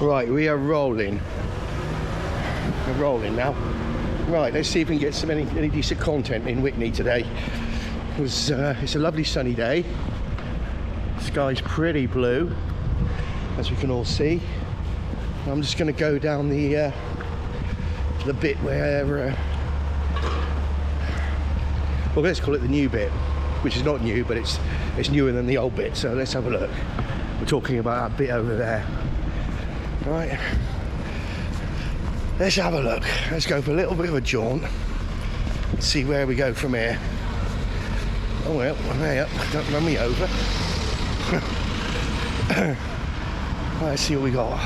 Right, we are rolling. We're rolling now. Right, let's see if we can get any decent content in Witney today. It's a lovely sunny day. The sky's pretty blue, as we can all see. I'm just going to go down the bit where, well, let's call it the new bit, which is not new, but it's newer than the old bit. So let's have a look. We're talking about that bit over there. Right, let's have a look. Let's go for a little bit of a jaunt. See where we go from here. Oh well, hey up, don't run me over. Right, let's see what we got.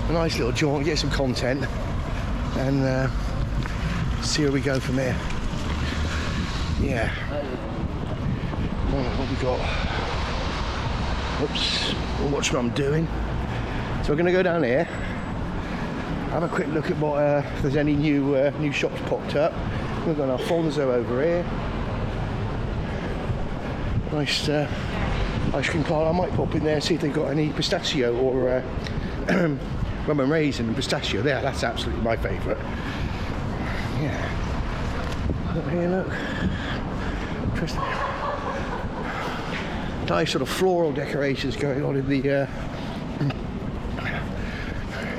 A nice little jaunt, get some content, and see where we go from here. Yeah. What we got? Oops, watch what I'm doing. So we're going to go down here, have a quick look at what if there's any new shops popped up. We've got our Fonzo over here. Nice ice cream parlour. I might pop in there and see if they've got any pistachio or rum and raisin and pistachio. There, that's absolutely my favourite. Yeah. Look here, look. Interesting. Nice sort of floral decorations going on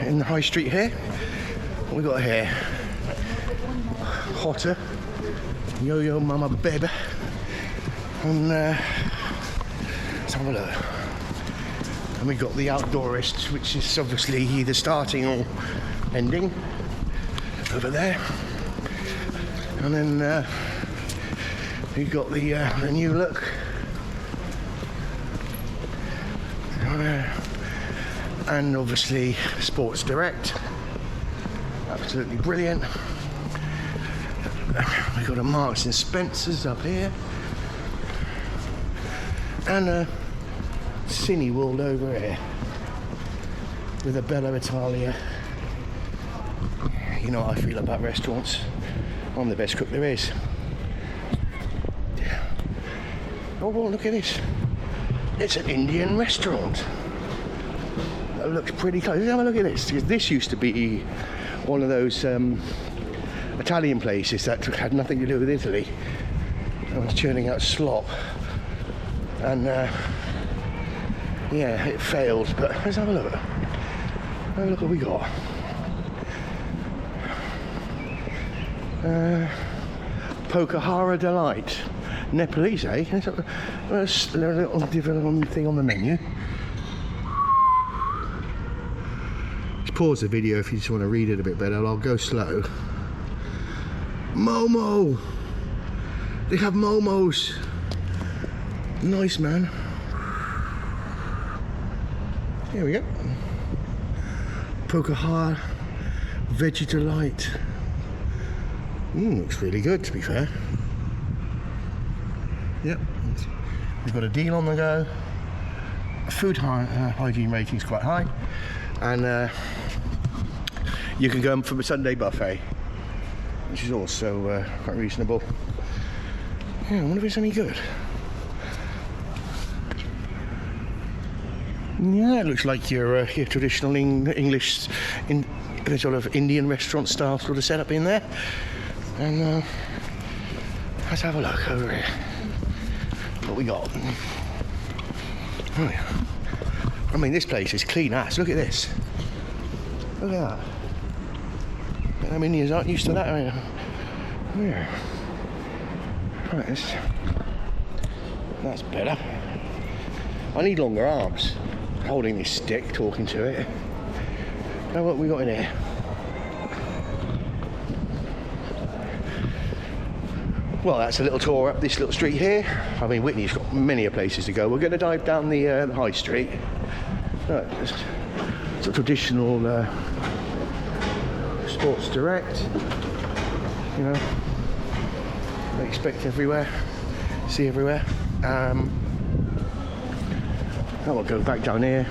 in the high street here. What we got here? Hotter. Jo Maman Bébé. And let's have a look. And we got the Outdoorist, which is obviously either starting or ending over there. And then we got the new look. And obviously Sports Direct, absolutely brilliant. We've got a Marks and Spencer's up here, and a Cineworld over here with a Bella Italia. You know how I feel about restaurants. I'm the best cook there is. Oh, well, look at this. It's an Indian restaurant. That looks pretty close. Let's have a look at this. This used to be one of those Italian places that had nothing to do with Italy. I was churning out slop. And yeah, it failed. But let's have a look. Have a look what we got. Pokhara Delight. Nepalese, eh? There's a little different thing on the menu. Just pause the video if you just want to read it a bit better. I'll go slow. Momo! They have momos. Nice, man. Here we go. Pokhara Veggie Delight. Looks really good, to be fair. Yep, we've got a deal on the go. Food hygiene rating's quite high, and you can go from a Sunday buffet, which is also quite reasonable. Yeah, I wonder if it's any good. Yeah, it looks like your traditional English, sort of Indian restaurant style sort of setup in there. And let's have a look over here. What we got? Oh, yeah. I mean, this place is clean ass. Look at this. Look at that. I mean, Indians aren't used to that. I mean, yeah. Right, that's better. I need longer arms. Holding this stick, talking to it. Now what we got in here? Well, that's a little tour up this little street here. I mean, Witney's got many places to go. We're going to dive down the high street. It's a traditional Sports Direct. You know, they expect everywhere, see everywhere. I'll go back down here.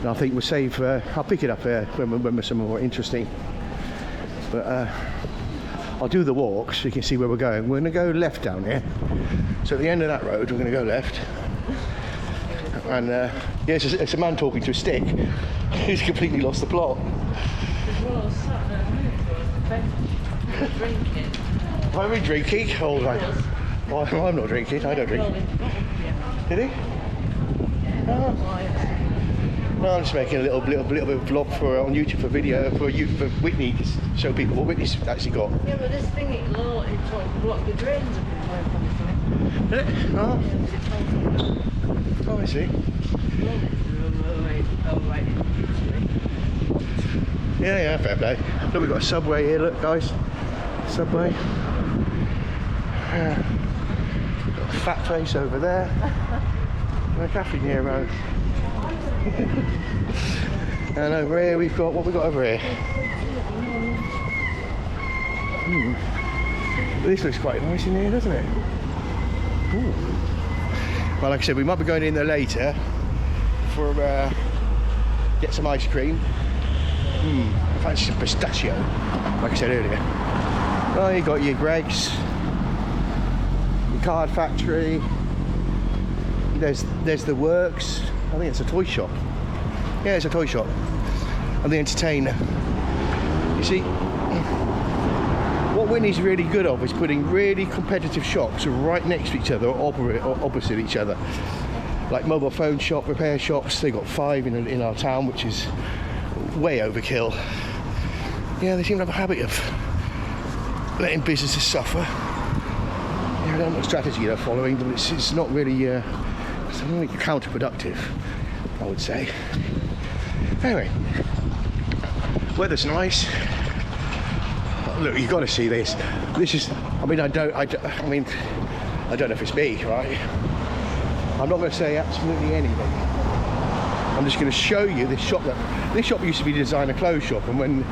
And I think we'll save. I'll pick it up when we're somewhere more interesting. But. I'll do the walk so you can see where we're going. We're going to go left down here. So at the end of that road, we're going to go left. And yeah, it's a man talking to a stick. He's completely lost the plot. Are we drinking? Oh, right. Well, I'm not drinking. I don't drink. Did he? Oh. No, I'm just making a little bit of vlog for on YouTube for Witney to show people what Witney's actually got. Yeah, but this thing it blocked the drains a bit away from it. Did it? Oh. Oh, I see. Yeah, fair play. Look, we've got a subway here, look guys. Subway. Got a fat face over there. And a cafe Nero. And over here we've got, what we got over here? This looks quite nice in here, doesn't it? Ooh. Well, like I said, we might be going in there later for get some ice cream. I fancy some pistachio, like I said earlier. Well, you got your Greggs, your Card Factory. There's the Works. I think it's a toy shop. Yeah, it's a toy shop. And the Entertainer. You see, what Witney's really good of is putting really competitive shops right next to each other or opposite each other. Like mobile phone shop, repair shops. They've got 5 in our town, which is way overkill. Yeah, they seem to have a habit of letting businesses suffer. Yeah, I don't know what strategy they're following, but it's not really it's really counterproductive, I would say. Anyway, weather's nice. Look, you've got to see this. This is, I mean, I don't know if it's me, right? I'm not going to say absolutely anything. I'm just going to show you this shop. This shop used to be a designer clothes shop, and when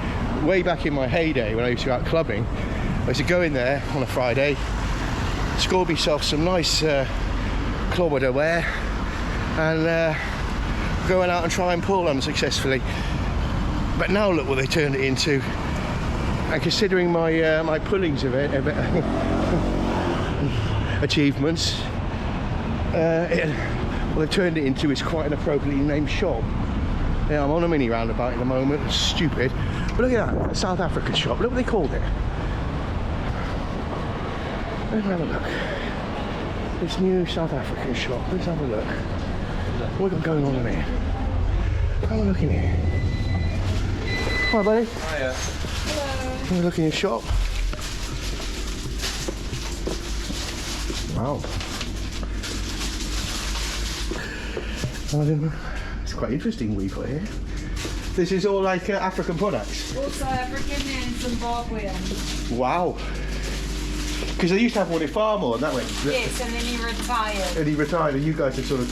way back in my heyday, when I used to go out clubbing, I used to go in there on a Friday, score myself some nice clobber wear, and going out and try and pull them successfully. But now look what they turned it into. And considering my my pullings of it, achievements, what they've turned it into is quite an appropriately named shop. Yeah, I'm on a mini roundabout at the moment. It's stupid, but look at that, a South African shop. Look what they called it. Let's have a look. This new South African shop. Let's have a look. What we got going on in here? Have a look in here. Hi, buddy. Hiya. Have a look in your shop. Wow. It's quite interesting we've got here. This is all like African products. Also African and Zimbabwean. Wow. Because they used to have one in Farmore, that way. Yes, and then he retired. And he retired, and you guys are sort of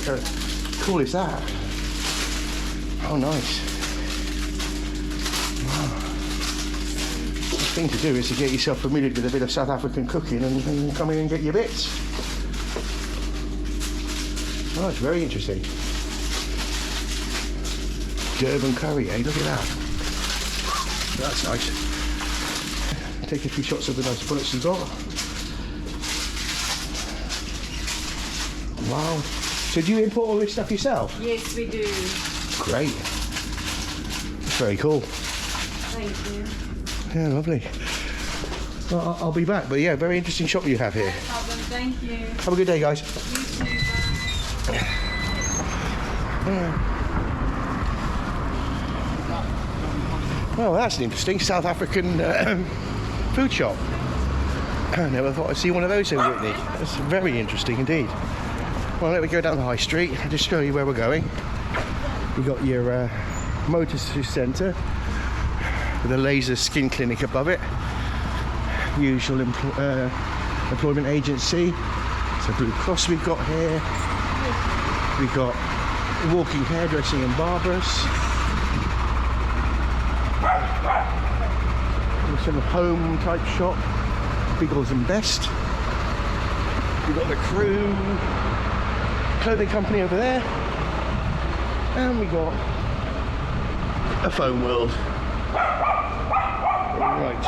cool as that. Oh, nice. Wow. The thing to do is to get yourself familiar with a bit of South African cooking and come in and get your bits. Oh, it's very interesting. Durban curry, eh? Look at that. That's nice. Take a few shots of the nice products you've got. Wow. So do you import all this stuff yourself? Yes, we do. Great. That's very cool. Thank you. Yeah, lovely. Well, I'll be back, but yeah, very interesting shop you have here. No problem, thank you. Have a good day, guys. You too, bye. Well, that's an interesting South African food shop. I never thought I'd see one of those in Witney. That's very interesting indeed. Well, let me go down the high street and just show you where we're going. You've got your Marriotts Centre with a laser skin clinic above it. Usual employment agency. So Blue Cross we've got here. We've got walking hairdressing and barbers. Some home type shop, Biggles and Best. We've got the Crew clothing company over there, and we got a Phone World. Right.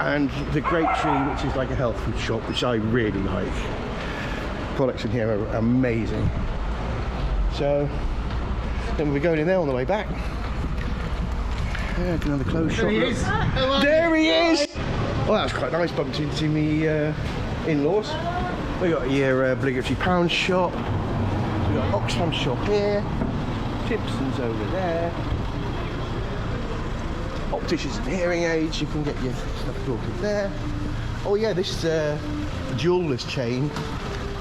And the Great Tree, which is like a health food shop, which I really like. products in here are amazing. So then we'll be going in there on the way back. Yeah, another clothes shop. There he is! Well, that was quite nice. Bumped into me in-laws. We got your obligatory pound shop. We got Oxfam shop here. Timpson's over there. Opticians and hearing aids. You can get your stuff sorted there. Oh yeah, this jewellers chain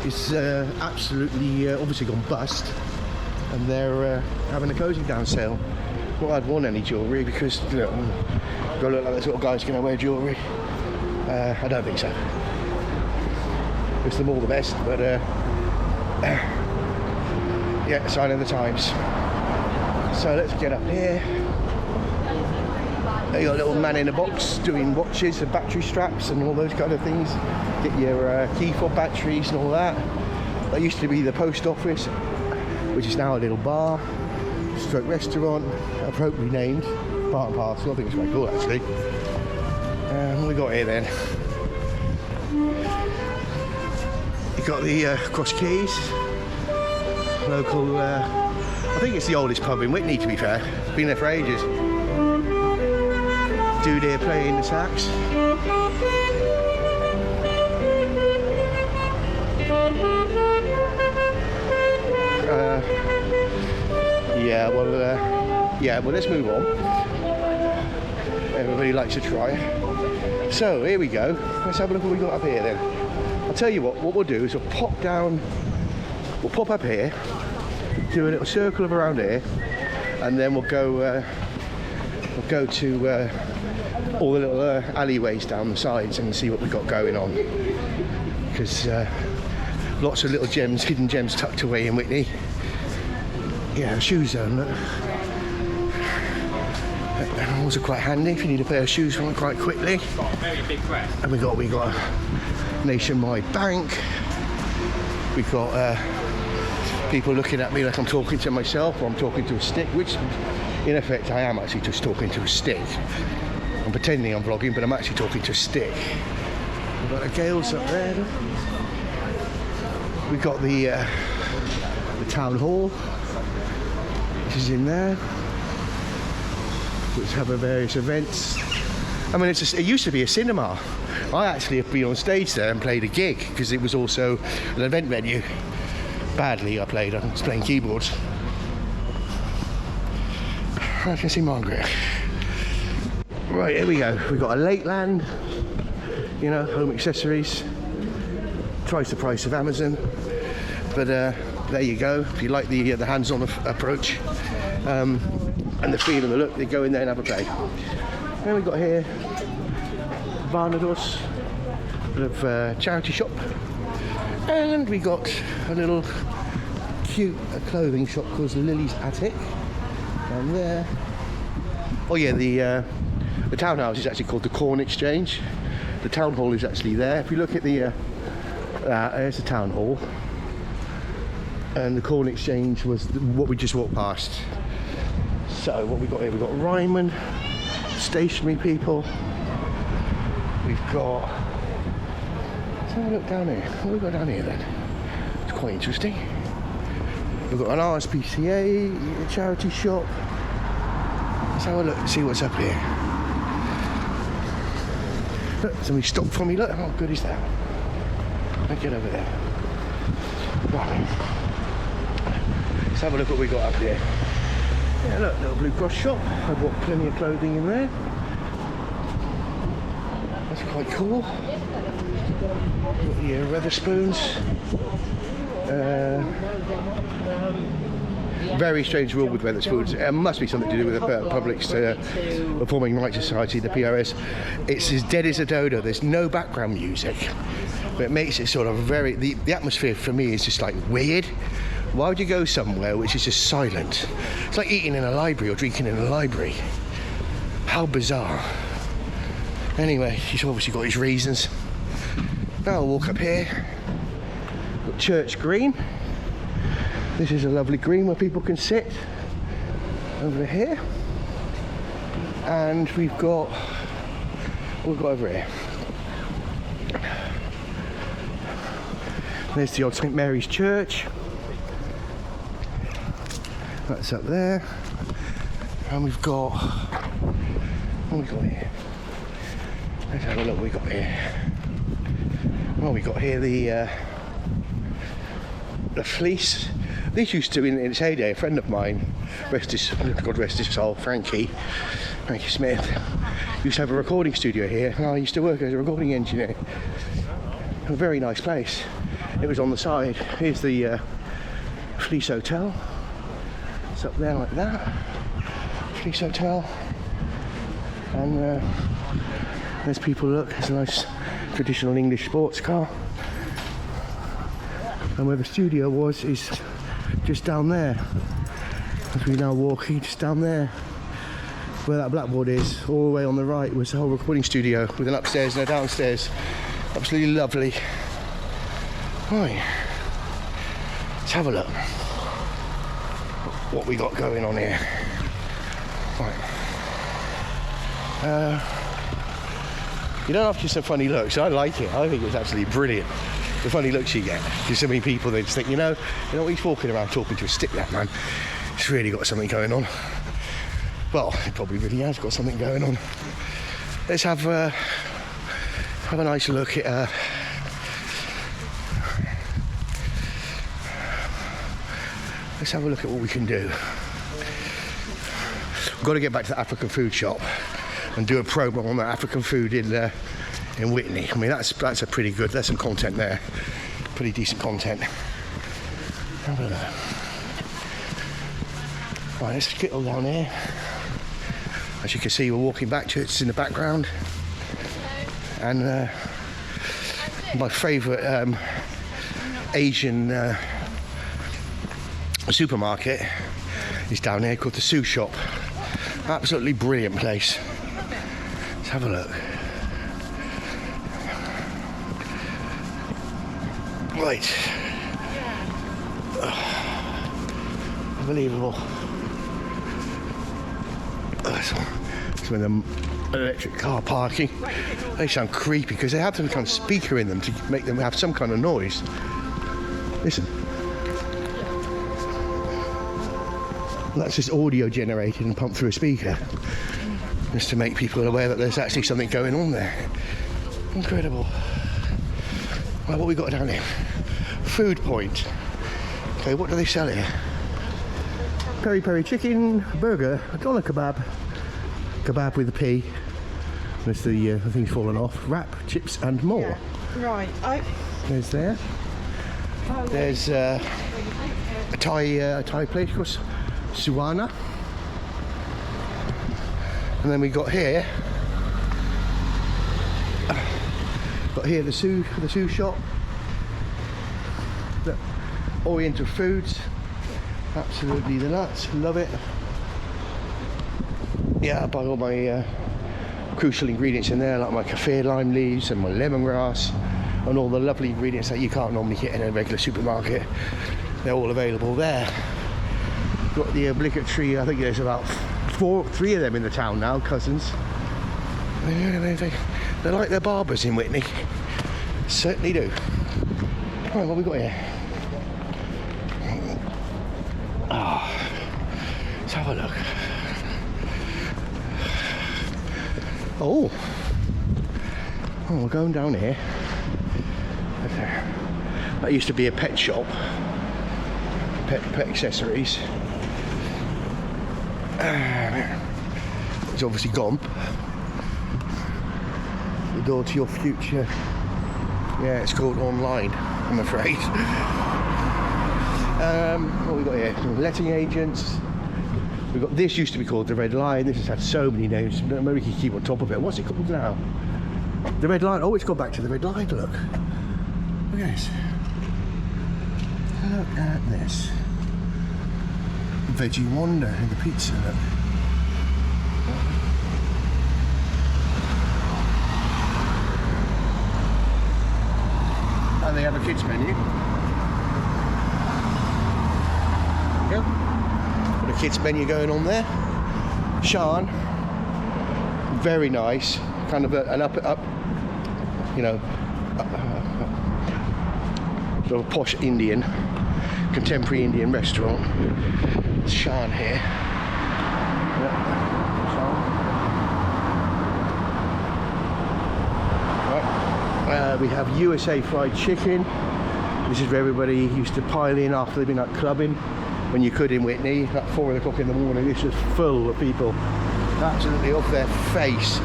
is absolutely obviously gone bust, and they're having a closing down sale. Not I'd want any jewellery because, you know, gotta look like the sort of guys gonna wear jewellery. I don't think so. Wish them all the best, but yeah, sign of the times. So let's get up here. You got a little man in a box doing watches and battery straps and all those kind of things. Get your key fob batteries and all that. That used to be the post office, which is now a little bar, stroke restaurant, appropriately named, Bar and Parcel. I think it's quite cool actually. What we got here then? You got the Cross Keys, local. I think it's the oldest pub in Witney, to be fair. Been there for ages. Dude here playing the sax. Yeah, well, let's move on. Everybody likes to try. So here we go. Let's have a look what we got up here then. I'll tell you what we'll do is we'll pop up here, do a little circle of around here, and then we'll go to all the little alleyways down the sides and see what we've got going on. Because lots of little gems, hidden gems tucked away in Witney. Yeah, a shoe zone, look. Those are quite handy if you need a pair of shoes from quite quickly. And we got a nationwide bank. We've got people looking at me like I'm talking to myself or I'm talking to a stick, which in effect I am actually just talking to a stick. I'm pretending I'm vlogging, but I'm actually talking to a stick. We've got the Gales up there. We've got the town hall, which is in there, which have various events. I mean, it used to be a cinema. I actually have been on stage there and played a gig because it was also an event venue. Badly I was playing keyboards. I can see Margaret. Right, here we go. We've got a Lateland, you know, home accessories. Twice the price of Amazon. But there you go. If you like the hands-on approach and the feel and the look, they go in there and have a play. Then we've got here Barnados, bit of charity shop, and we got a little cute clothing shop called Lily's Attic down there. Oh yeah, the townhouse is actually called the Corn Exchange. The town hall is actually there. If you look at the there's the town hall, and the Corn Exchange was what we just walked past. So what we've got here, we've got Ryman, stationery people. We've got, let's have a look down here. What have we got down here then? It's quite interesting. We've got an RSPCA, a charity shop. Let's have a look and see what's up here. Look, somebody stopped for me, look, how good is that? Let's get over there. Right. Let's have a look what we got up here. Yeah, look, little Blue Cross shop. I've got plenty of clothing in there. That's quite cool. Got the Wetherspoons. Very strange rule with Wetherspoons. It must be something to do with the Public's Performing Rights Society, the PRS. It's as dead as a dodo. There's no background music, but it makes it sort of very. The atmosphere for me is just like weird. Why would you go somewhere which is just silent? It's like eating in a library or drinking in a library. How bizarre. Anyway, he's obviously got his reasons. Now I'll walk up here. Got Church Green. This is a lovely green where people can sit over here. And we've got what we've got over here. There's the old St Mary's Church. That's up there. And we've got, what have we got here? Let's have a look what we got here. Well, we got here the Fleece. This used to, in its heyday, a friend of mine, God rest his soul, Frankie Smith, used to have a recording studio here, and I used to work as a recording engineer. A very nice place. It was on the side. Here's the Fleece Hotel. It's up there like that. Fleece Hotel. And there's people, look, there's a nice traditional English sports car. And where the studio was is just down there. As we're now walking, just down there. Where that blackboard is, all the way on the right, was the whole recording studio with an upstairs and a downstairs. Absolutely lovely. Right, let's have a look what we got going on here. Right. You don't have just some funny looks. I like it. I think it's absolutely brilliant. The funny looks you get. There's so many people that just think, you know what he's walking around talking to a stick, that man. He's really got something going on. Well, he probably really has got something going on. Let's have a nice look at let's have a look at what we can do. We've got to get back to the African food shop and do a promo on the African food in Witney. I mean, that's a pretty good. There's some content there, pretty decent content. Have a look. Right, let's get all down here. As you can see, we're walking back to it. It's in the background, and my favourite Asian supermarket is down here, called the Sue Shop. Absolutely brilliant place. Let's have a look. Right. Unbelievable. Some of them electric car parking. They sound creepy because they have some kind of speaker in them to make them have some kind of noise. Listen. That's just audio generated and pumped through a speaker, just to make people aware that there's actually something going on there. Incredible. Right, what we got down here? Food point. Okay, what do they sell here? Peri peri chicken, burger, a doner kebab with a P. There's the thing's fallen off. Wrap, chips, and more. Yeah. Right. There's there. There's a Thai place called Suwana. And then we got here the Sue shop. The Oriental foods. Absolutely the nuts. Love it. Yeah, I buy all my crucial ingredients in there, like my kaffir lime leaves and my lemongrass and all the lovely ingredients that you can't normally get in a regular supermarket. They're all available there. Got the obligatory, I think there's about three of them in the town now, cousins. They're like their barbers in Witney. Certainly do. Right, what have we got here? Let's have a look. Oh, we're going down here. That used to be a pet shop. Pet accessories. It's obviously gone. The door to your future. Yeah, it's called online, I'm afraid. What we got here? Letting agents. We've got, this used to be called the Red Lion. This has had so many names. Maybe we can keep on top of it. What's it called now? The Red Lion. Oh, it's gone back to the Red Lion. Look. Look at this. Look at this. Veggie Wonder and the pizza. Look. And they have a kids menu. Yep. Got a kids menu going on there. Sean, very nice. Kind of an up, you know, sort of a posh Indian, contemporary Indian restaurant. It's Shan here. We have USA fried chicken. This is where everybody used to pile in after they've been out clubbing, when you could in Witney, at 4 o'clock in the morning. It's just full of people, absolutely off their face,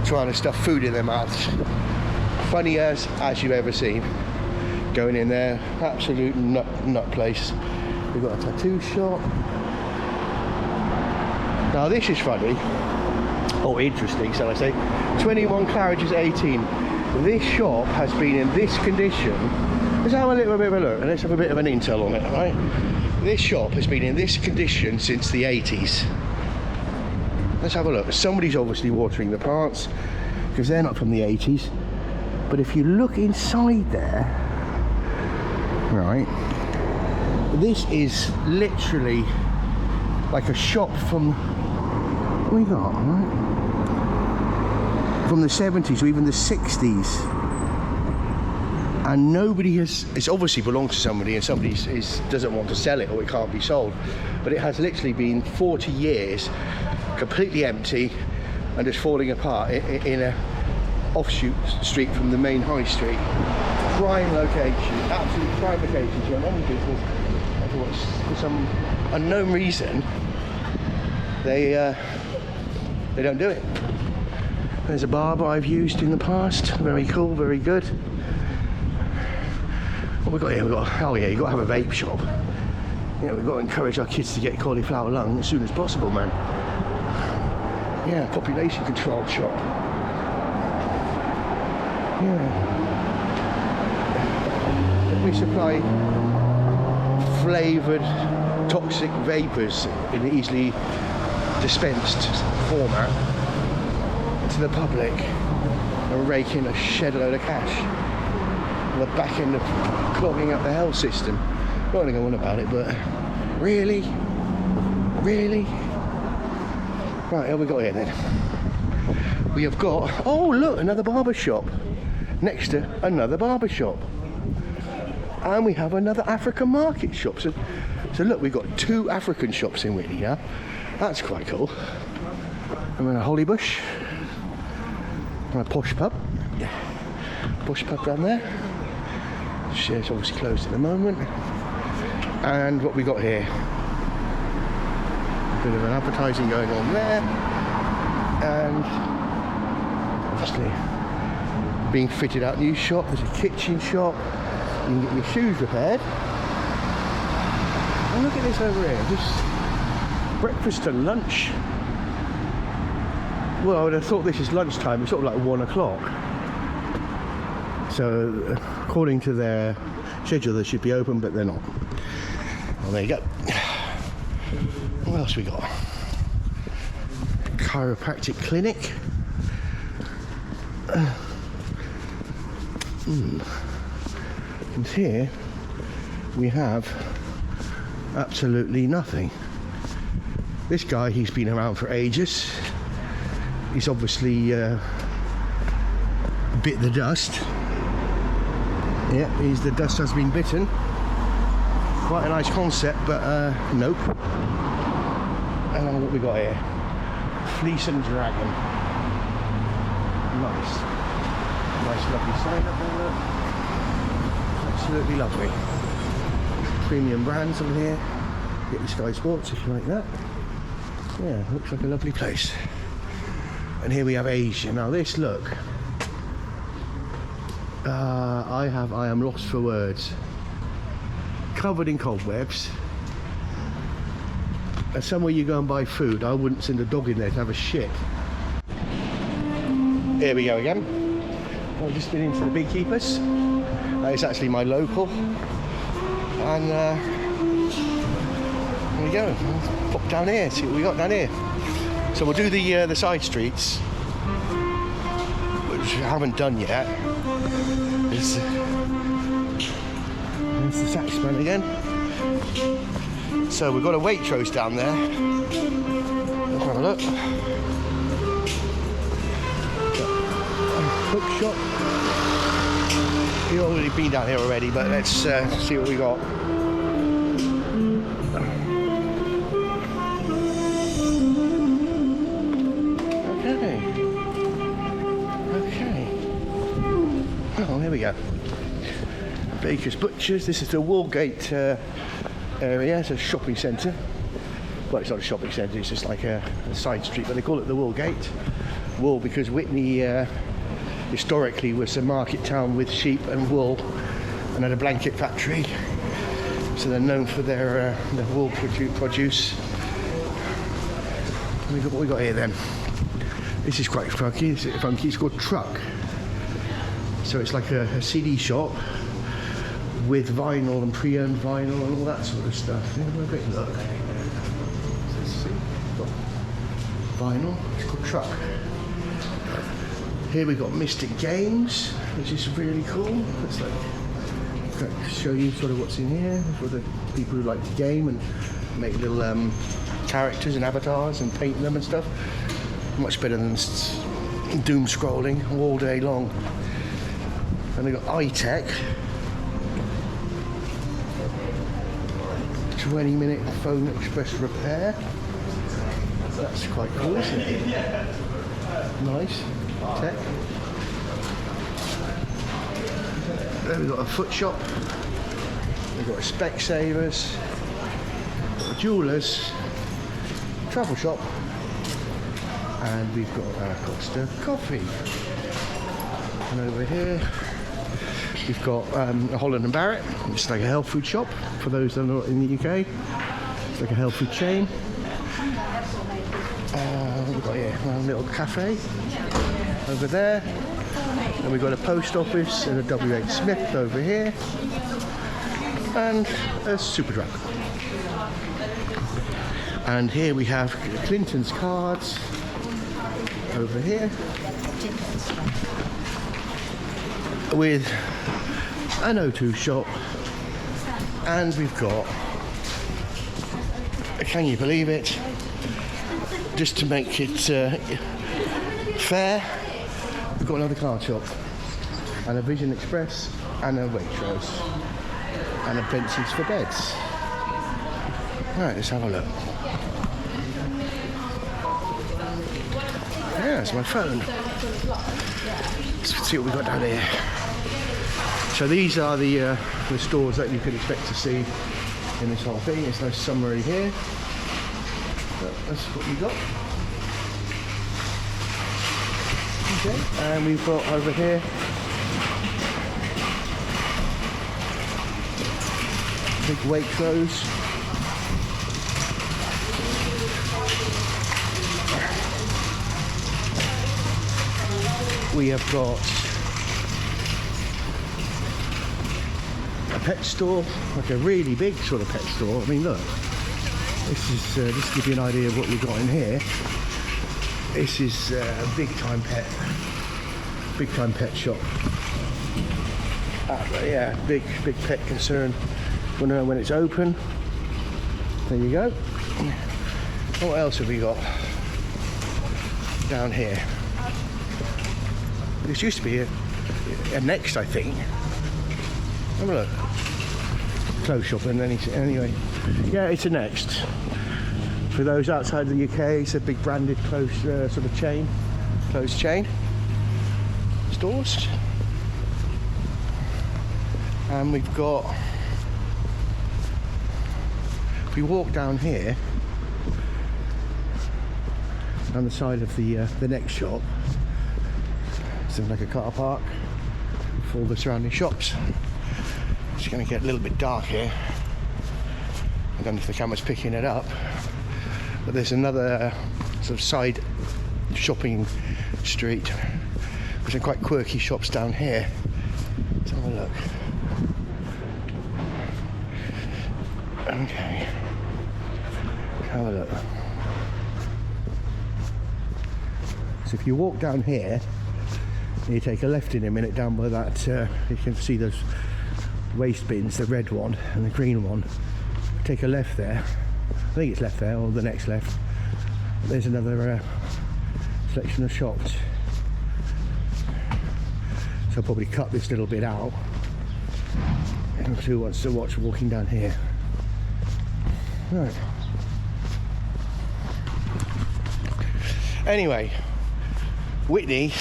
trying to stuff food in their mouths. Funny as you've ever seen. Going in there, absolute nut place. We've got a tattoo shop. Now this is funny, or interesting, shall I say. 21 Claridge's 18. This shop has been in this condition. Let's have a little bit of a look and let's have a bit of an intel on it, right? This shop has been in this condition since the 80s. Let's have a look. Somebody's obviously watering the plants because they're not from the 80s. But if you look inside there, right, this is literally like a shop from, what we got, right? From the 70s or even the 60s, and nobody has, it's obviously belonged to somebody and somebody doesn't want to sell it or it can't be sold, but it has literally been 40 years completely empty and just falling apart in a offshoot street from the main high street. Prime location, absolute prime location to run any business. For some unknown reason they don't do it. There's a barber I've used in the past. Very cool, very good. What we got here? Oh yeah, you've got to have a vape shop. Yeah, we've got to encourage our kids to get cauliflower lung as soon as possible, man. Yeah, population control shop. Yeah. We supply flavoured toxic vapours in easily dispensed format to the public and rake in a shed load of cash on the back end of clogging up the health system. Not going to go on about it, but really? Right, what have we got here then? We have got, oh look, another barber shop next to another barber shop, and we have another African market shop. So look, we've got 2 African shops in Witney now. That's quite cool. And then a holly bush. And a posh pub. Yeah. Posh pub down there. It's obviously closed at the moment. And what we got here? A bit of an advertising going on there. And obviously being fitted out new shop. There's a kitchen shop. You can get your shoes repaired. And look at this over here. Just breakfast and lunch. Well, I would have thought this is lunchtime. It's sort of like 1 o'clock. So, according to their schedule, they should be open, but they're not. Well, there you go. What else we got? Chiropractic clinic. And here we have absolutely nothing. This guy, he's been around for ages. He's obviously bit the dust. Yeah, the dust has been bitten. Quite a nice concept, but nope. And what we got here? Fleece and Dragon. Nice lovely sign up there. Absolutely lovely. Premium brands on here. Get the Sky Sports if you like that. Yeah, looks like a lovely place. And here we have Asia. Now this, look. I am lost for words. Covered in cobwebs. And somewhere you go and buy food, I wouldn't send a dog in there to have a shit. Here we go again. I've just been into the Beekeepers. It's actually my local. And there we go. Let's pop down here, see what we got down here. So we'll do the side streets, which I haven't done yet. There's the Saxman again. So we've got a Waitrose down there. Let's have a look. Cook shop. We've already been down here already, but let's see what we got. Okay. Oh, here we go. Baker's Butchers. This is the Woolgate area. It's a shopping centre. Well, it's not a shopping centre, it's just like a side street, but they call it the Woolgate. Wool because Witney historically was a market town with sheep and wool and had a blanket factory. So they're known for their wool produce. What we got here then? This is quite funky. It's called Truck. So it's like a CD shop with vinyl and pre-owned vinyl and all that sort of stuff. Have a quick look. Let's see. Got vinyl. It's called Truck. Here we got Mystic Games, which is really cool. It's like show you sort of what's in here for the people who like to game and make little characters and avatars and paint them and stuff. Much better than doom scrolling all day long. And they got iTech. 20-minute phone express repair. That's quite cool, isn't it? Nice. Tech. Then we've got a foot shop. We've got a Specsavers. A jewellers. Travel shop. And we've got a Costa coffee. And over here we've got a Holland and Barrett. It's like a health food shop for those that are not in the UK. It's like a health food chain. What have we got here? A little cafe over there. And we've got a post office and a WH Smith over here. And a Superdrug. And here we have Clinton's cards over here with an O2 shop, and we've got, can you believe it, just to make it fair, we've got another card shop and a Vision Express and a Waitrose and a Benson's for beds. Right, let's have a look. Yeah, that's my phone. Let's see what we've got down here. So these are the stores that you could expect to see in this whole thing. There's no summary here. But that's what we got. Okay, and we've got over here big Waitrose. We have got a pet store, like a really big sort of pet store. I mean, look, this is just to give you an idea of what we've got in here. This is a big time pet shop. Yeah, big pet concern. Want to know when it's open? There you go. What else have we got down here? This used to be a Next, I think. Have a look. Clothes shop, and then anyway, yeah, it's a Next. For those outside the UK, it's a big branded clothes sort of chain, clothes chain stores. And we've got. If we walk down here, down the side of the Next shop. Something like a car park for all the surrounding shops. It's going to get a little bit dark here. I don't know if the camera's picking it up, but there's another sort of side shopping street with some quite quirky shops down here. Let's have a look. Okay, have a look. So if you walk down here, you take a left in a minute down by that, you can see those waste bins, the red one and the green one. Take a left there, I think it's left there, or the next left. There's another selection of shops. So I'll probably cut this little bit out And who wants to watch walking down here? Right. Anyway, Witney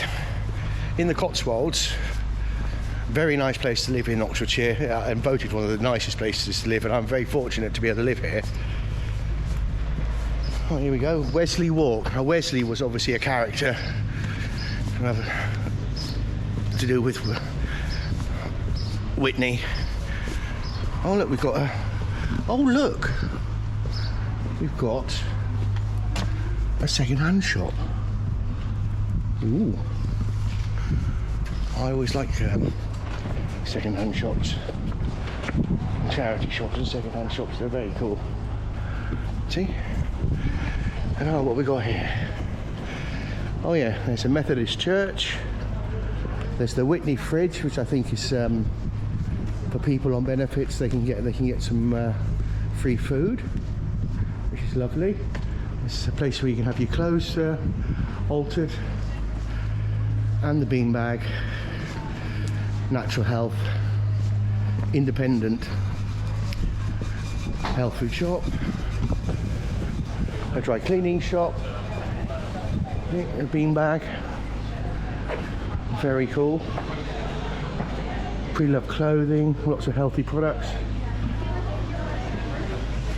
in the Cotswolds, very nice place to live in Oxfordshire, and voted one of the nicest places to live, and I'm very fortunate to be able to live here. Oh, here we go, Wesley Walk. Now Wesley was obviously a character to do with Witney. Oh look, we've got a... Oh look! We've got a second-hand shop. Ooh. I always like second-hand shops. Charity shops and second-hand shops, they're very cool. See? And oh, what we got here? Oh yeah, there's a Methodist church. There's the Witney fridge, which I think is for people on benefits. They can get some free food, which is lovely. It's a place where you can have your clothes altered, and the beanbag. Natural health, independent health food shop, a dry cleaning shop, a beanbag, very cool. Pre-loved clothing, lots of healthy products,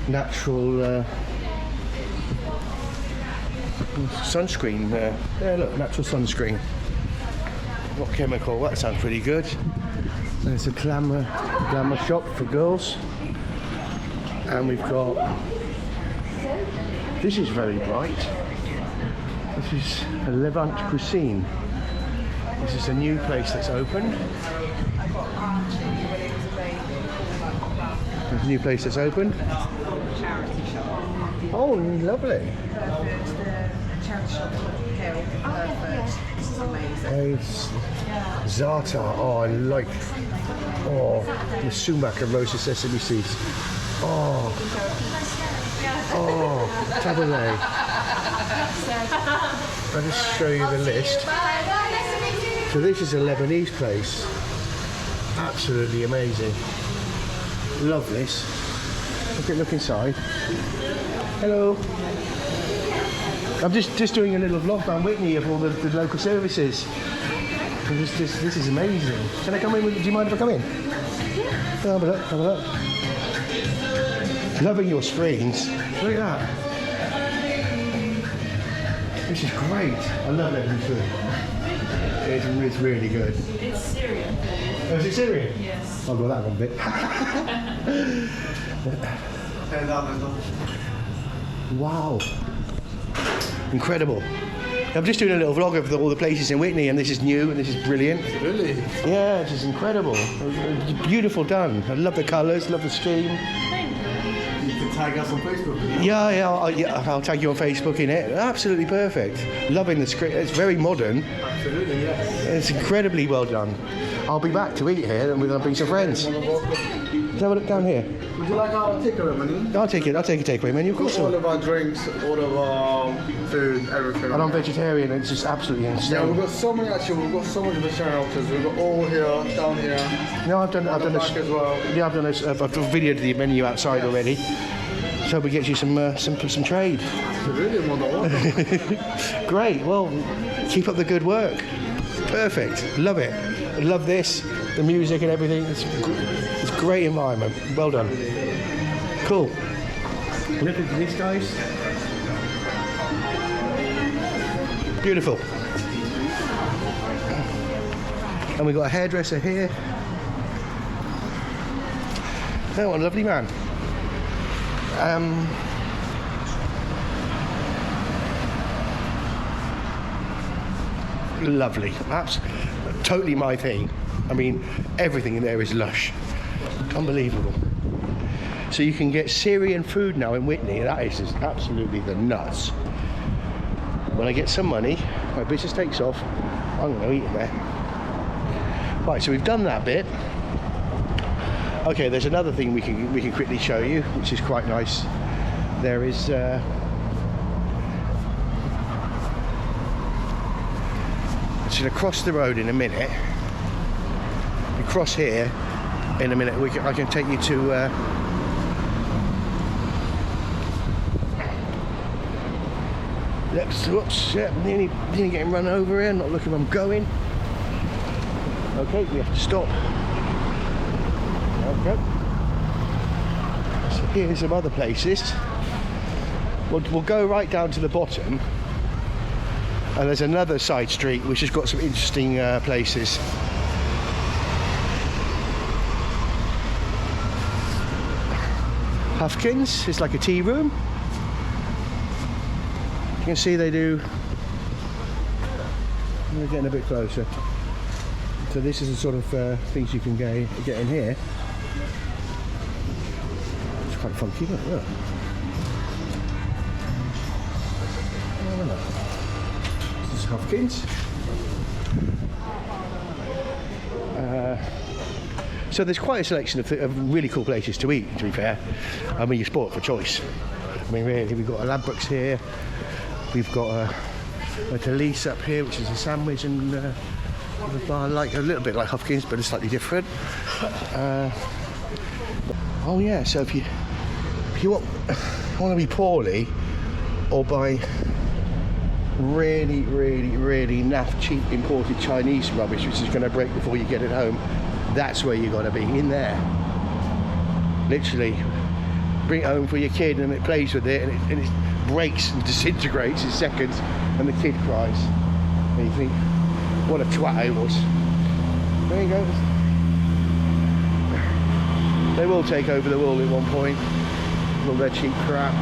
natural sunscreen. Yeah, look, natural sunscreen. Not chemical. That sounds pretty good. There's a glamour shop for girls, and we've got. This is very bright. This is a Levant Cuisine. This is a new place that's opened. There's a new place that's opened. Oh, lovely. It's the charity shop Hill. This is amazing. Zata. Oh, I like. Oh, the sumac and roasted sesame seeds. Oh. Oh, tabbouleh. I'll just show you the list. So this is a Lebanese place. Absolutely amazing. Love this. Look inside. Hello. I'm just doing a little vlog around Witney of all the local services. This is amazing. Can I come in? Do you mind if I come in? Yeah. Have a look. Loving your screens. Look at that. This is great. I love Lebanese food. It's really good. It's Syrian. Oh, is it Syrian? Yes. I'll go that one bit. Wow. Incredible. I'm just doing a little vlog of all the places in Witney, and this is new and this is brilliant. Really? Yeah, this is incredible. It's beautiful done. I love the colours, love the scheme. You can tag us on Facebook. Yeah, I'll tag you on Facebook in it. Absolutely perfect. Loving the script. It's very modern. Absolutely, yes. It's incredibly well done. I'll be back to eat here, and we're going to bring some friends. Let's have a look down here. Would you like our takeaway menu? I'll take a takeaway menu, of course. All of our drinks, all of our food, everything. And I'm vegetarian, and it's just absolutely insane. Yeah, we've got so many vegetarian options. We've got all here, down here. No, I've done back as well. Yeah, I've videoed the menu outside already. So we get you some trade. Absolutely, more than welcome. Great. Well, keep up the good work. Perfect. Love it. I love this. The music and everything. It's a great environment. Well done. Cool. Look at these guys. Beautiful. And we've got a hairdresser here. Oh, what a lovely man. Lovely. That's totally my thing. I mean, everything in there is lush. Unbelievable. So you can get Syrian food now in Witney. That is just absolutely the nuts. When I get some money, my business takes off, I'm going to eat there. Right, so we've done that bit. Okay, there's another thing we can quickly show you, which is quite nice. There is it's across the road in a minute. You cross here, in a minute. I can take you to whoops, yeah, nearly getting run over here, not looking where I'm going. Okay, we have to stop. Okay. So here's some other places. We'll go right down to the bottom, and there's another side street which has got some interesting places. Huffkins is like a tea room. You can see they do. We're getting a bit closer. So this is the sort of things you can get in here. It's quite funky, look. This is Huffkins. So there's quite a selection of really cool places to eat, to be fair. I mean, you're spoiled for choice. I mean, really, we've got a Ladbrokes here. We've got a Delise up here, which is a sandwich and a bar, like a little bit like Huffkins, but it's slightly different. Oh yeah, so if you want to be poorly or buy really naff cheap imported Chinese rubbish, which is going to break before you get it home, that's where you got to be, in there. Literally, bring it home for your kid and it plays with it and it breaks and disintegrates in seconds and the kid cries. And you think, what a twat I was. There you go. They will take over the world at one point. All their cheap crap.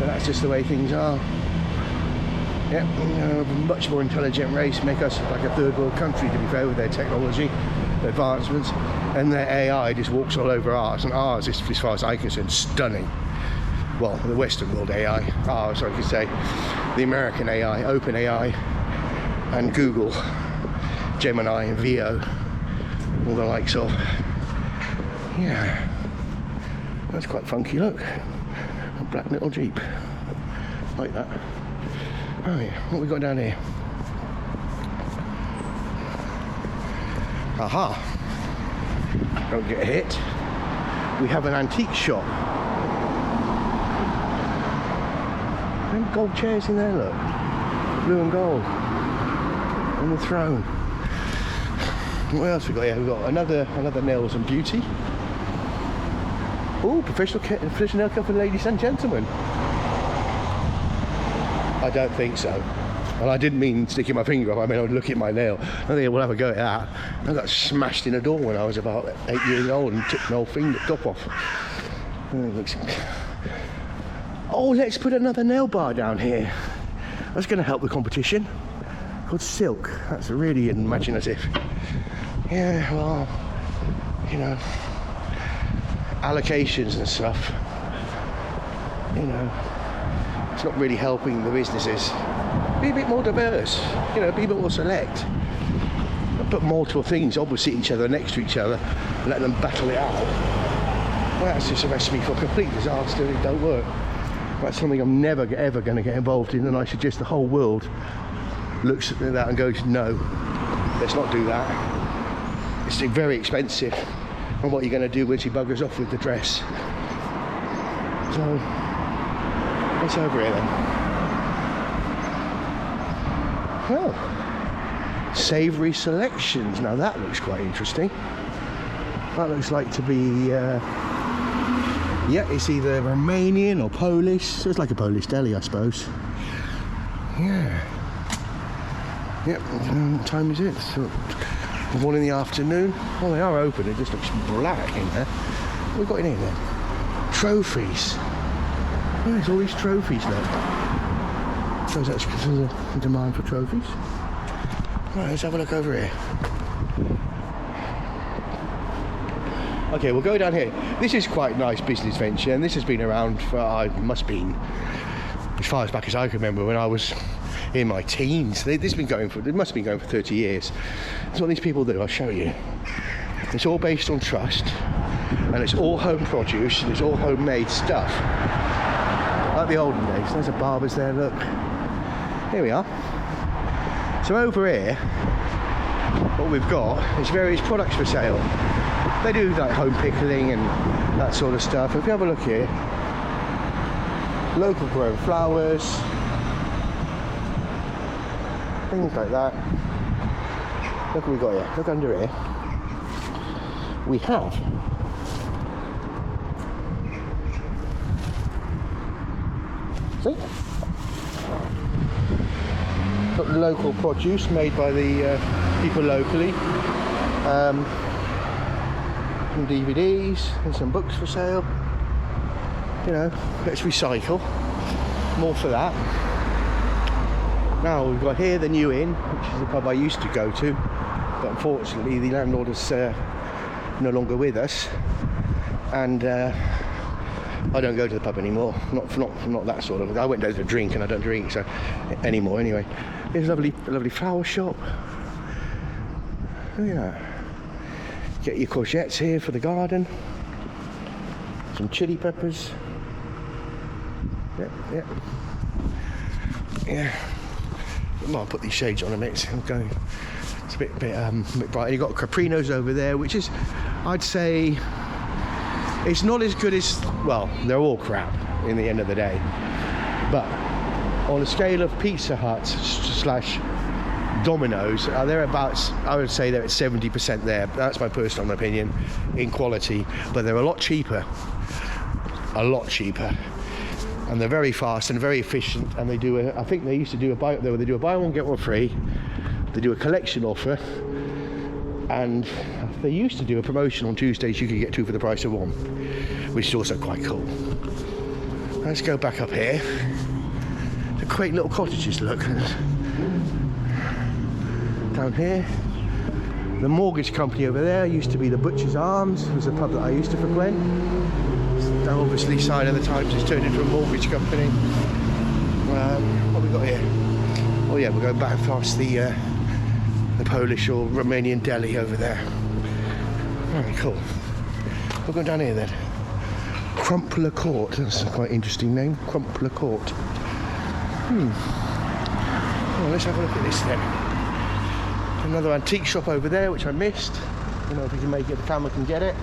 But that's just the way things are. Yeah, a much more intelligent race, make us like a third world country, to be fair, with their technology, their advancements, and their AI just walks all over ours, and ours is, as far as I'm concerned, stunning. Well, the Western world AI, I could say, the American AI, Open AI, and Google, Gemini, and VO, all the likes of. Yeah, that's quite funky, look. A black little Jeep, like that. Oh yeah, what have we got down here? Aha! Don't get hit. We have an antique shop. Them gold chairs in there, look. Blue and gold. On the throne. What else we got here? We've got another nails and beauty. Oh, professional nail cut for ladies and gentlemen. I don't think so. Well, I didn't mean sticking my finger up, I mean I would look at my nail. I think we'll have a go at that. I got smashed in a door when I was about 8 years old and took an old finger top off. Oh, let's put another nail bar down here. That's going to help the competition. Called Silk. That's really imaginative. Yeah, well, you know, allocations and stuff. You know, it's not really helping the businesses. Be a bit more diverse, you know, be a bit more select. Put multiple things opposite each other, next to each other, and let them battle it out. Well, that's just a recipe for complete disaster. It don't work. That's something I'm never ever going to get involved in, and I suggest the whole world looks at that and goes, no, let's not do that. It's very expensive. And what you're going to do when she buggers off with the dress. So, what's over here then? Well, savoury selections. Now that looks quite interesting. That looks like to be, yeah, it's either Romanian or Polish. So it's like a Polish deli, I suppose. Yeah. Yep, what time is it? So, 1 in the afternoon. Well, they are open, it just looks black in there. What have we got in here then? Trophies. Oh, there's all these trophies now. So that's because there's a demand for trophies. Right, let's have a look over here. Okay, we'll go down here. This is quite a nice business venture, and this has been around for, must been as far as back as I can remember, when I was in my teens. It must have been going for 30 years. That's what these people do, I'll show you. It's all based on trust, and it's all home produce, and it's all homemade stuff. Like the olden days. There's a barber's there, look. Here we are. So over here, what we've got is various products for sale. They do like home pickling and that sort of stuff. If you have a look here, local grown flowers, things like that. Look what we got here. Look under here. We have see? Got the local produce made by the people locally. Some DVDs and some books for sale. You know, let's recycle. More for that. Now we've got here the New Inn, which is the pub I used to go to, but unfortunately the landlord is no longer with us, and I don't go to the pub anymore. Not that sort of. I went there to drink, and I don't drink so anymore. Anyway, there's a lovely flower shop. Look at that. Get your courgettes here for the garden. Some chili peppers. Yeah. I'll put these shades on a mix. I'm going. It's a bit bright. You've got Caprinos over there, which is, I'd say, it's not as good as, well, they're all crap in the end of the day. But on a scale of Pizza Hut / Domino's, they're about, I would say they're at 70% there. That's my personal opinion in quality, but they're a lot cheaper. And they're very fast and very efficient, and they do I think they used to do a buy one get one free. They do a collection offer, and they used to do a promotion on Tuesdays. You could get 2 for the price of 1, which is also quite cool. Let's go back up here. The quaint little cottages, look. Down here, the mortgage company over there used to be the Butcher's Arms. It was a pub that I used to frequent. Now obviously Sign of the Times has turned into a mortgage company. What have we got here? Oh yeah, we're going back past the Polish or Romanian deli over there. Right, cool. We're going down here then. Crumpler Court, that's a quite interesting name. Crumpler Court. Well, let's have a look at this then. Another antique shop over there, which I missed. I don't know if we can make it, the camera can get it.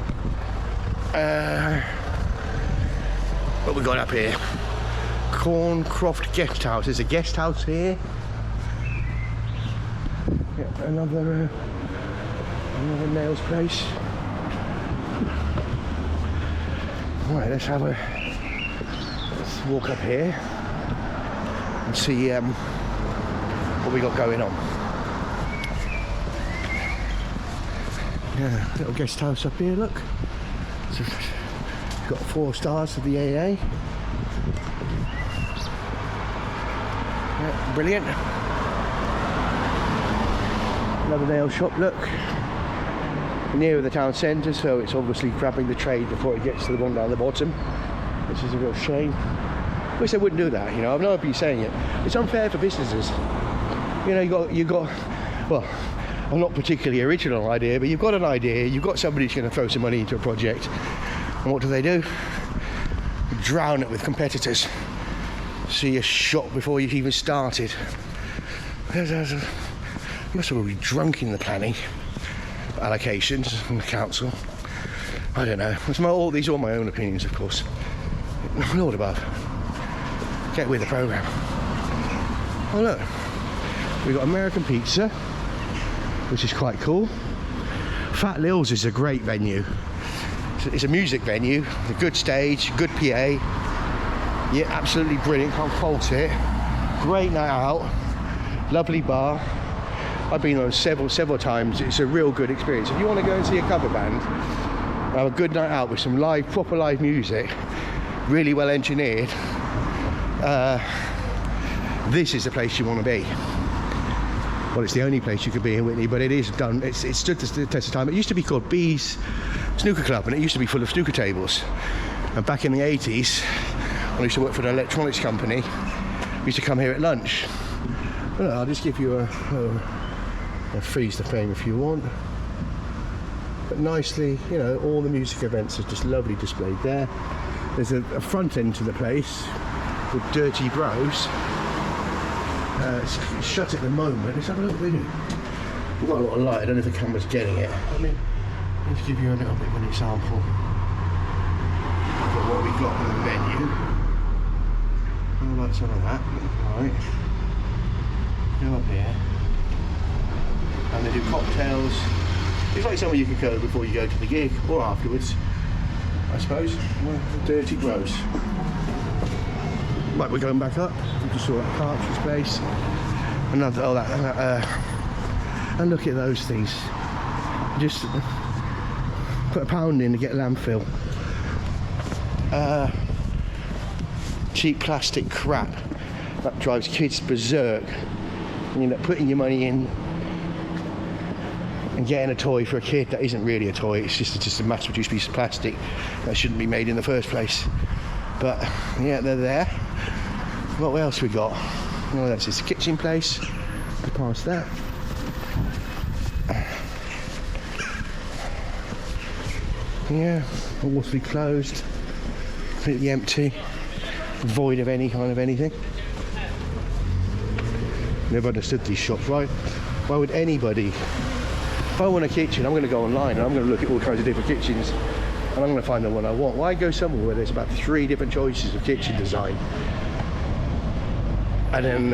What we got up here? Corncroft Guest House. There's a guest house here. Yeah, another nails place. Right, let's walk up here and see what we got going on. Yeah, little guest house up here, look. So, got 4 stars for the AA. Yeah, brilliant. Another nail shop, look. Near the town centre, so it's obviously grabbing the trade before it gets to the one down the bottom, which is a real shame. Wish they wouldn't do that, you know. I've never been saying it. It's unfair for businesses. You know, you got. Well, I'm not particularly original idea, but you've got an idea. You've got somebody who's going to throw some money into a project, and what do? Drown it with competitors. See a shot before you've even started. You must all be drunk in the planning allocations from the council. I don't know. These are all my own opinions, of course. Lord above. Get with the programme. Oh look, we've got American pizza, which is quite cool. Fat Lil's is a great venue. It's a music venue, a good stage, good PA. Yeah, absolutely brilliant, can't fault it. Great night out, lovely bar. I've been on several times. It's a real good experience. If you want to go and see a cover band, have a good night out with some proper live music, really well engineered, this is the place you want to be. Well, it's the only place you could be in Witney, but it is done. It stood the test of time. It used to be called Bees Snooker Club, and it used to be full of snooker tables. And back in the 80s, when I used to work for an electronics company, we used to come here at lunch. Well, I'll just give you a freeze the frame if you want. But nicely, you know, all the music events are just lovely displayed there. There's a front end to the place called Dirty Bros. It's shut at the moment. Let's have a look. We've got a lot of light. I don't know if the camera's getting it. I mean, Let's give you a little bit of an example of what we've got on the menu. How about some of that? Right. Go up here. And they do cocktails. It's like somewhere you could go before you go to the gig, or afterwards, I suppose. Well, dirty gross. Right, we're going back up. We just saw that Partridge place. Another, oh, and look at those things. Just put £1 in to get landfill. Cheap plastic crap that drives kids berserk. And you end up putting your money in and getting a toy for a kid that isn't really a toy. It's just a mass-produced piece of plastic that shouldn't be made in the first place. But yeah, they're there. What else we got? Oh, that's this kitchen place. Past that. Yeah, awfully closed, completely empty, void of any kind of anything. Never understood these shops, right? Why would anybody, if I want a kitchen, I'm going to go online and I'm going to look at all kinds of different kitchens and I'm going to find the one I want. Why go somewhere where there's about 3 different choices of kitchen design and then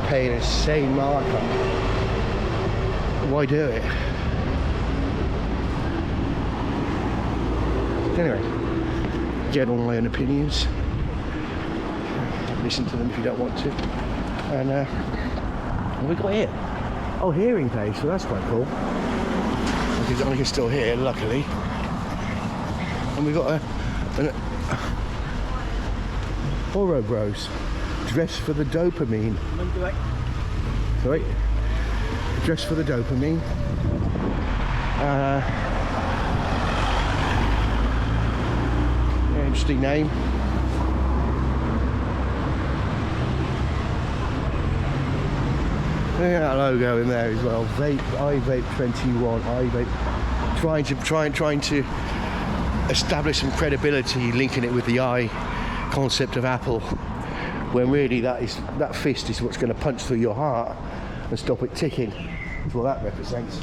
pay an insane markup? Why do it? Anyway, get all my own opinions. Listen to them if you don't want to. And what have we got here? Oh, hearing place. Well, that's quite cool. Because I can still hear, luckily. And we got an Oro Bros. Dress for the dopamine. Sorry. Dress for the dopamine. Interesting name. Look at that logo in there as well. Vape, I vape 21. I vape. Trying to establish some credibility, linking it with the I concept of Apple, when really that fist is what's going to punch through your heart and stop it ticking. That's what that represents.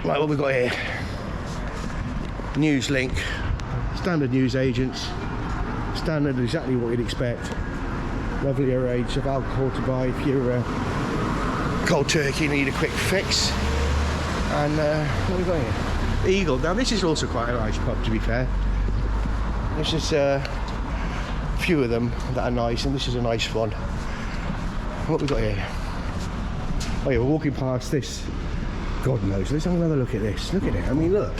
Right, what we got here? News link. Standard news agents, standard, exactly what you'd expect. Lovely array of alcohol to buy if you're cold turkey and need a quick fix. And what have we got here? Eagle. Now this is also quite a nice pub, to be fair. There's just a few of them that are nice, and this is a nice one. What have we got here? Oh yeah, we're walking past this. God knows. Let's have another look at this. Look at it. I mean, look.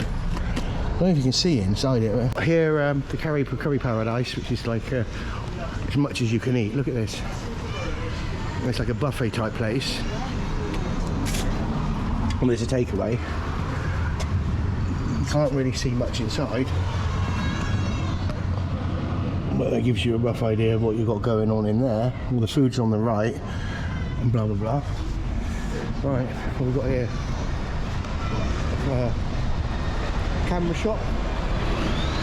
I don't know if you can see inside it. Here, the curry paradise, which is like as much as you can eat. Look at this. It's like a buffet type place. And there's a takeaway. You can't really see much inside, but that gives you a rough idea of what you've got going on in there. All the food's on the right, and blah blah blah. Right, what we've got here? Camera shop.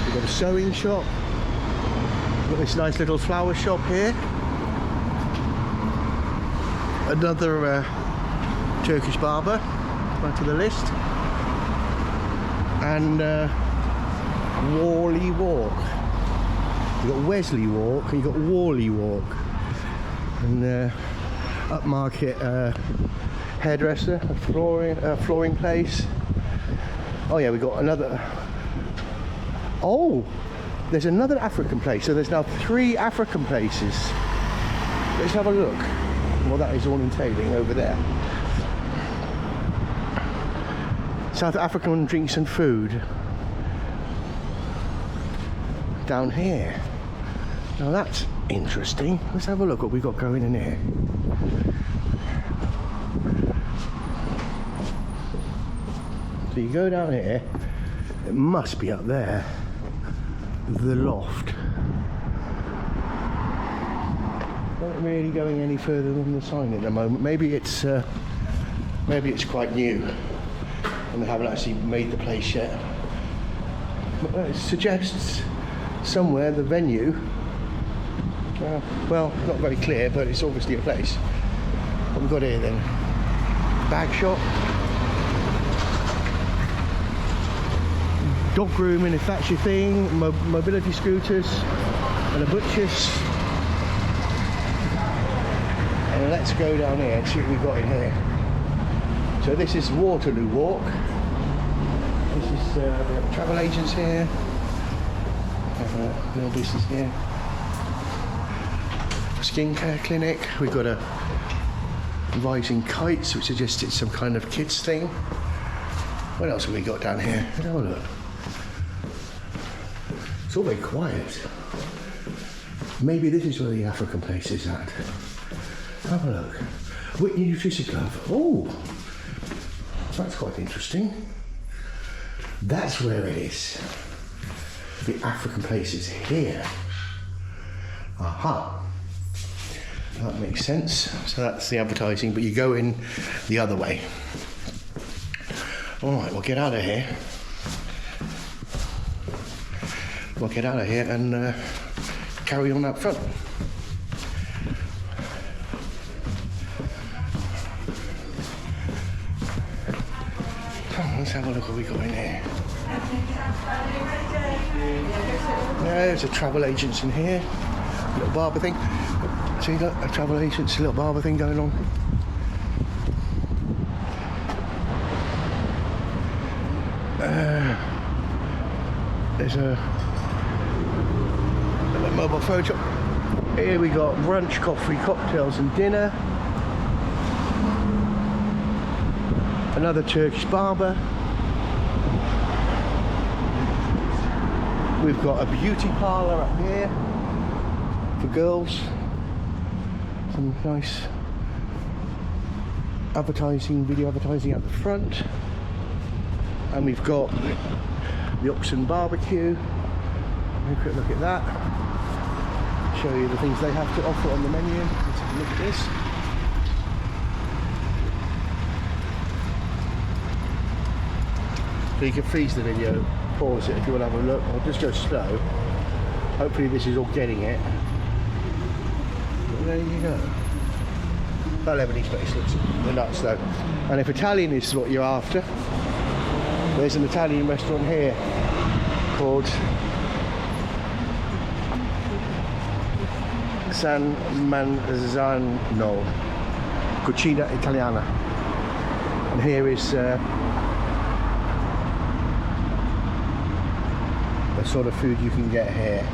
We've got a sewing shop. We've got this nice little flower shop here. Another Turkish barber, right to the list. And Worley Walk. You've got Wesley Walk and you've got Worley Walk. And upmarket hairdresser, a flooring place. Oh yeah, we got another. Oh, there's another African place. So there's now 3 African places. Let's have a look. Well, that is all entailing over there. South African drinks and food. Down here. Now that's interesting. Let's have a look what we've got going in here. So you go down here, it must be up there, the loft. Not really going any further than the sign at the moment. Maybe it's quite new and they haven't actually made the place yet. But it suggests somewhere the venue, well, not very clear, but it's obviously a place. What we've got here then? Bag shop. dog grooming if that's your thing, mobility scooters, and a butcher's. And let's go down here and see what we've got in here. So this is Waterloo Walk. This is we have travel agents here. We have a little business here. Skincare clinic. We've got a rising kites, which suggests it's some kind of kids thing. What else have we got down here? Let's have a look. It's all very quiet. Maybe this is where the African place is at. Have a look. Witney Nutrition Club. Oh, that's quite interesting. That's where it is. The African place is here. Aha. That makes sense. So that's the advertising, but you go in the other way. All right, we'll get out of here. We'll get out of here and carry on up front. Let's have a look what we got in here. There's a travel agents in here. A little barber thing. See that? A travel agent's little barber thing going on. There's a mobile phone shop. Here we got brunch, coffee, cocktails and dinner. Another Turkish barber. We've got a beauty parlour up here for girls. Some nice advertising, video advertising at the front. And we've got the Oxen barbecue. Have a quick look at that. Show you the things they have to offer on the menu. Let's have a look at this. So you can freeze the video, pause it if you want to have a look, or just go slow. Hopefully this is all getting it. But there you go. That Lebanese place looks nuts though. And if Italian is what you're after, there's an Italian restaurant here called San Manzano Cucina Italiana. And here is the sort of food you can get here.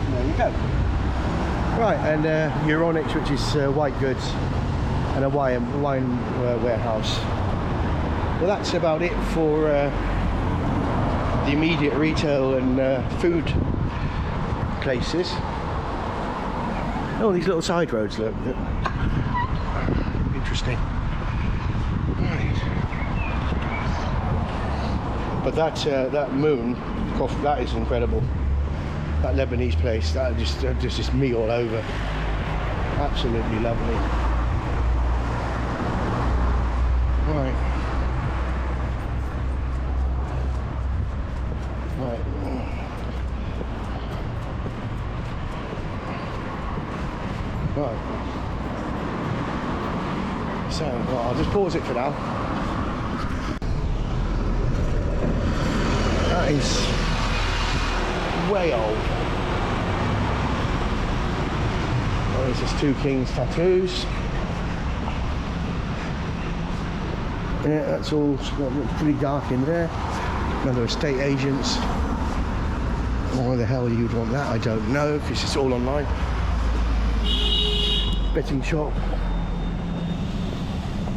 There you go. Right, and Euronics, which is white goods, and a wine warehouse. Well, that's about it for the immediate retail and food places. Oh, these little side roads look interesting. Right. But that moon, that is incredible. That Lebanese place, that just me all over. Absolutely lovely. Right. Right. So, well, I'll just pause it for now. That is way old. Well, there's just two kings' tattoos. Yeah, that's all pretty dark in there. Another estate agents. Why the hell you'd want that, I don't know, because it's all online. Betting shop.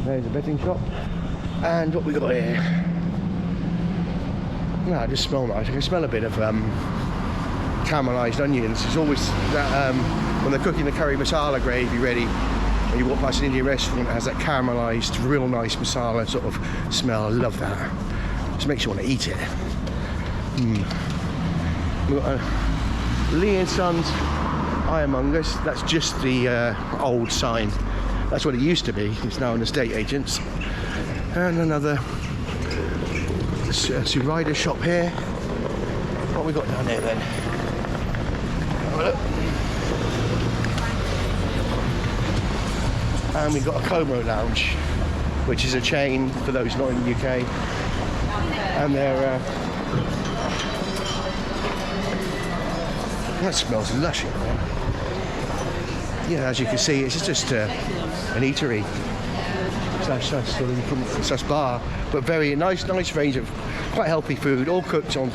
There's a betting shop. And what we got here? No, I just smell nice. I can smell a bit of caramelised onions. It's always that when they're cooking the curry masala gravy ready, and you walk past an Indian restaurant, it has that caramelised, real nice masala sort of smell. I love that. Just makes you want to eat it. We've got Lee & Sons Ironmongers. That's just the old sign. That's what it used to be. It's now an estate agent's. And another Rider shop here. What have we got down there then? a look. And we've got a Como Lounge, which is a chain for those not in the UK. And they're that smells lush in there. Yeah, as you can see, it's just an eatery slash bar, but very nice range of quite healthy food, all cooked on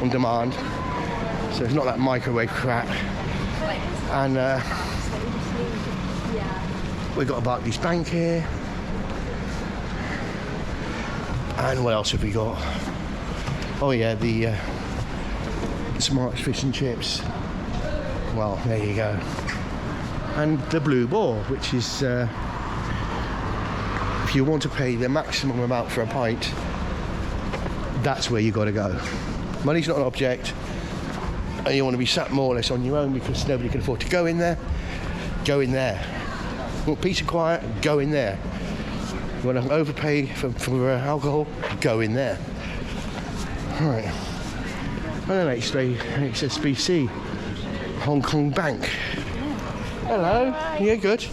demand. So it's not that microwave crap. And we've got a Barclays Bank here. And what else have we got? Oh yeah, the Smart Fish and Chips. Well, there you go. And the Blue Boar, which is if you want to pay the maximum amount for a pint, that's where you got to go. Money's not an object, and you want to be sat more or less on your own because nobody can afford to go in there. Go in there. You want peace and quiet? Go in there. You want to overpay for alcohol? Go in there. All right. And then HSBC, Hong Kong Bank. Hello. Yeah, good.